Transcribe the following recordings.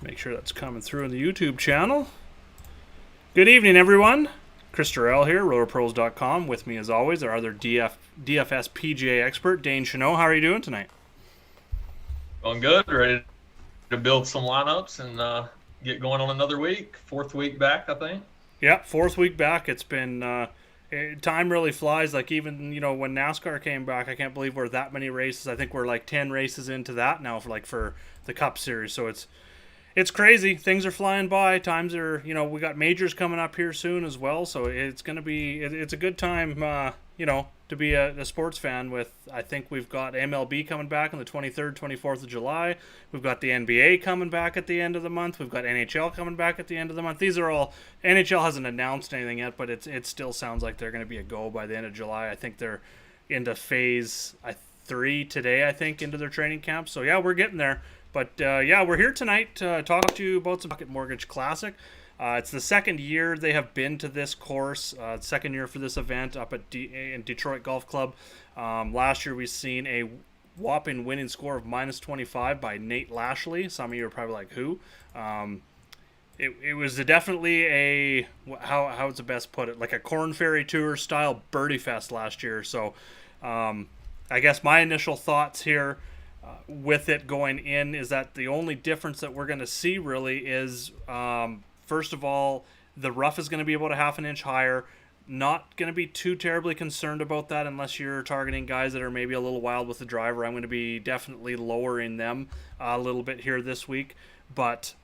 Make sure that's coming through in the YouTube channel. Good evening, everyone. Chris Terrell here, RotoPros.com. With me, as always, our other DFS PGA expert, Dane. How are you doing tonight? Going good. Ready to build some lineups and get going on another week. Fourth week back, I think. Yeah, fourth week back. It's been time really flies. Like even when NASCAR came back, I can't believe we're that many races. I think we're like 10 races into that now for the Cup Series. So it's crazy. Things are flying by. Times are, we got majors coming up here soon as well. So it's going to be, it's a good time, to be a sports fan with, I think we've got MLB coming back on the 23rd, 24th of July. We've got the NBA coming back at the end of the month. We've got NHL coming back at the end of the month. These are all, NHL hasn't announced anything yet, but it still sounds like they're going to be a go by the end of July. I think they're into phase 3 today, I think, into their training camp. So yeah, we're getting there. But we're here tonight to talk to you about some Bucket Mortgage Classic. It's the second year they have been to this course, second year for this event up at in Detroit Golf Club. Last year we've seen a whopping winning score of minus 25 by Nate Lashley. Some of you are probably like, who? It was definitely a, how's the best put it, like a Corn Ferry Tour style birdie fest last year. So I guess my initial thoughts here with it going in is that the only difference that we're going to see really is, first of all, the rough is going to be about a half an inch higher. Not going to be too terribly concerned about that unless you're targeting guys that are maybe a little wild with the driver. I'm going to be definitely lowering them a little bit here this week. But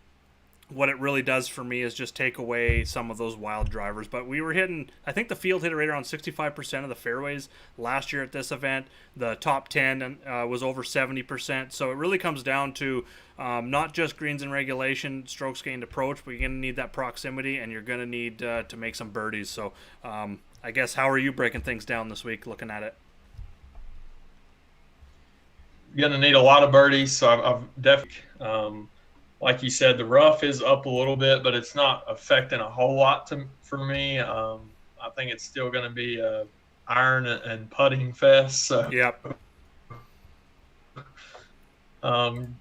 what it really does for me is just take away some of those wild drivers. But we were hitting, I think the field hit right around 65% of the fairways last year at this event. The top 10 was over 70%. So it really comes down to not just greens and regulation, strokes gained approach, but you're going to need that proximity and you're going to need to make some birdies. So I guess, how are you breaking things down this week looking at it? You're going to need a lot of birdies. So I've definitely, like you said, the rough is up a little bit, but it's not affecting a whole lot for me. I think it's still going to be a iron and putting fest. So, Yep.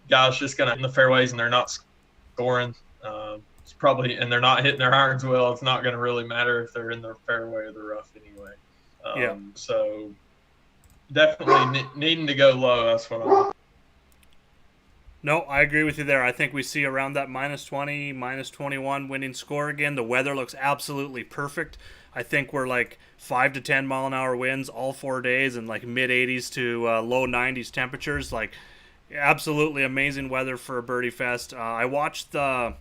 Guys just going to in the fairways and they're not scoring. It's probably, and they're not hitting their irons well. It's not going to really matter if they're in the fairway or the rough anyway. So definitely needing to go low. That's what I'm. No, I agree with you there. I think we see around that minus 20, minus 21 winning score again. The weather looks absolutely perfect. I think we're like 5 to 10 mile an hour winds all 4 days and like mid 80s to low 90s temperatures. Like absolutely amazing weather for a birdie fest. I watched the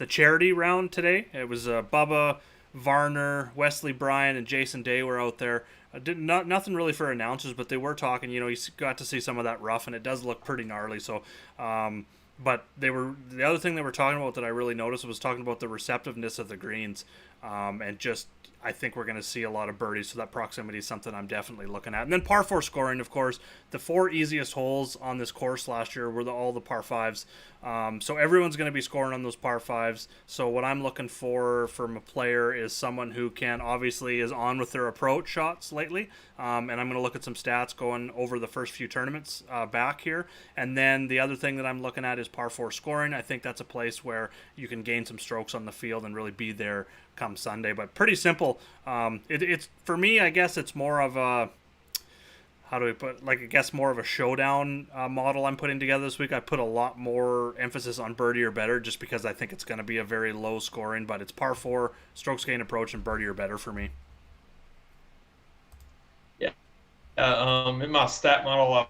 charity round today. It was Bubba, Varner, Wesley Bryan, and Jason Day were out there. Nothing really for announcers, but they were talking. You got to see some of that rough, and it does look pretty gnarly. So, but the other thing they were talking about that I really noticed was talking about the receptiveness of the greens, and just I think we're going to see a lot of birdies. So that proximity is something I'm definitely looking at. And then par 4 scoring, of course, the 4 easiest holes on this course last year were all the par 5s. So everyone's going to be scoring on those par 5s. So what I'm looking for from a player is someone who obviously is on with their approach shots lately. And I'm going to look at some stats going over the first few tournaments back here. And then the other thing that I'm looking at is par 4 scoring. I think that's a place where you can gain some strokes on the field and really be there come Sunday. But pretty simple. It's for me, I guess it's more of a, how do we put, like, I guess more of a showdown model I'm putting together this week. I put a lot more emphasis on birdie or better just because I think it's going to be a very low scoring, but it's par 4, strokes gained approach, and birdie or better for me. Yeah. In my stat model,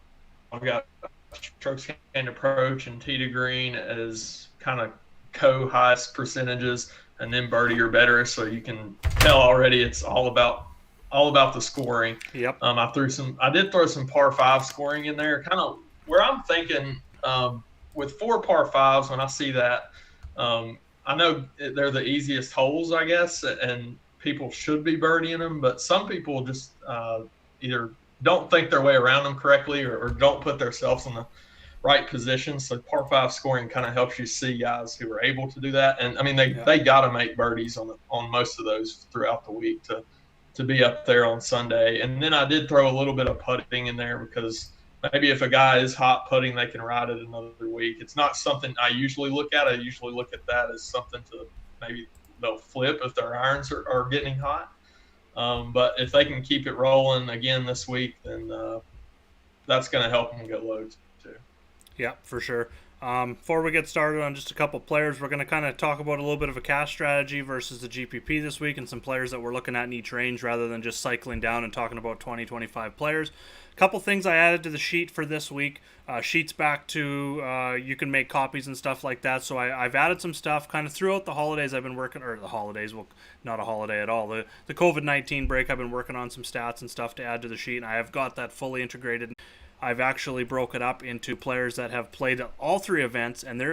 I've got strokes gained approach and tee to green as kind of co-highest percentages, and then birdie or better. So you can tell already it's all about the scoring. Yep. I did throw some par 5 scoring in there, kind of where I'm thinking with 4 par 5s. When I see that, I know they're the easiest holes, I guess, and people should be birdieing them, but some people just either don't think their way around them correctly or don't put themselves in the right position. So par 5 scoring kind of helps you see guys who are able to do that. And I mean, they got to make birdies on most of those throughout the week to be up there on Sunday. And then I did throw a little bit of putting in there because maybe if a guy is hot putting, they can ride it another week. It's not something I usually look at. I usually look at that as something to maybe they'll flip if their irons are getting hot. But if they can keep it rolling again this week, then that's going to help them get loads too. Yeah, for sure. Before we get started on just a couple players, we're going to kind of talk about a little bit of a cash strategy versus the GPP this week and some players that we're looking at in each range rather than just cycling down and talking about 20, 25 players. A couple things I added to the sheet for this week. Sheets back to you can make copies and stuff like that. So I've added some stuff kind of throughout the holidays. I've been working, or the holidays, well, not a holiday at all. The COVID-19 break, I've been working on some stats and stuff to add to the sheet, and I have got that fully integrated. I've actually broke it up into players that have played all three events, and there